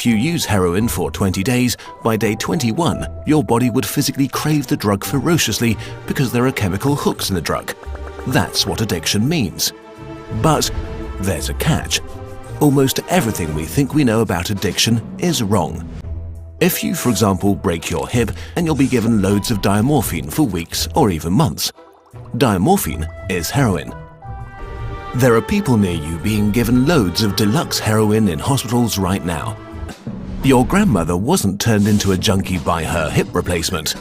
If you use heroin for 20 days, by day 21, your body would physically crave the drug ferociously because there are chemical hooks in the drug. That's what addiction means. But there's a catch. Almost everything we think we know about addiction is wrong. If you, for example, break your hip and you'll be given loads of diamorphine for weeks or even months. Diamorphine is heroin. There are people near you being given loads of deluxe heroin in hospitals right now. Your grandmother wasn't turned into a junkie by her hip replacement.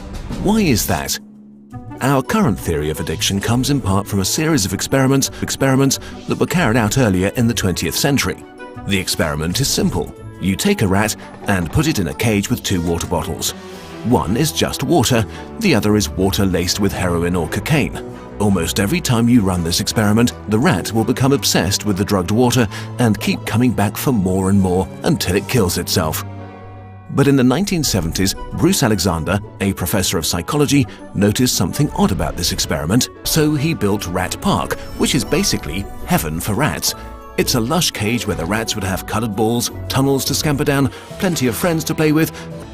Why is that? Our current theory of addiction comes in part from a series of experiments that were carried out earlier in the 20th century. The experiment is simple. You take a rat and put it in a cage with 2 water bottles. One is just water, the other is water laced with heroin or cocaine. Almost every time you run this experiment, the rat will become obsessed with the drugged water and keep coming back for more and more until it kills itself. But in the 1970s, Bruce Alexander, a professor of psychology, noticed something odd about this experiment, so he built Rat Park, which is basically heaven for rats. It's a lush cage where the rats would have colored balls, tunnels to scamper down, plenty of friends to play with,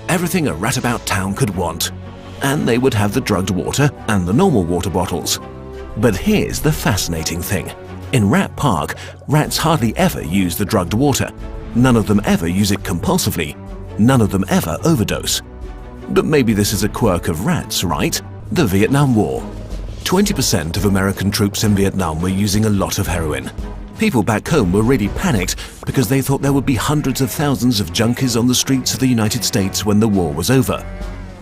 everything a rat about town could want. And they would have the drugged water and the normal water bottles. But here's the fascinating thing. In Rat Park, rats hardly ever use the drugged water. None of them ever use it compulsively. None of them ever overdose. But maybe this is a quirk of rats, right? The Vietnam War. 20% of American troops in Vietnam were using a lot of heroin. People back home were really panicked because they thought there would be hundreds of thousands of junkies on the streets of the United States when the war was over.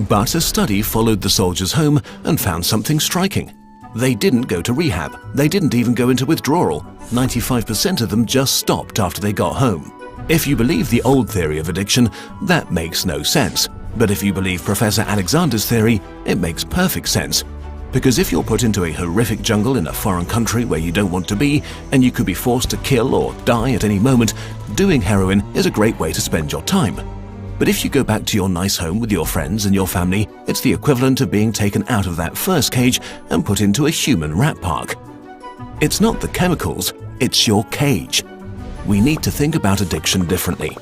But a study followed the soldiers home and found something striking. They didn't go to rehab. They didn't even go into withdrawal. 95% of them just stopped after they got home. If you believe the old theory of addiction, that makes no sense. But if you believe Professor Alexander's theory, it makes perfect sense. Because if you're put into a horrific jungle in a foreign country where you don't want to be, and you could be forced to kill or die at any moment, doing heroin is a great way to spend your time. But if you go back to your nice home with your friends and your family, it's the equivalent of being taken out of that first cage and put into a human rat park. It's not the chemicals, it's your cage. We need to think about addiction differently.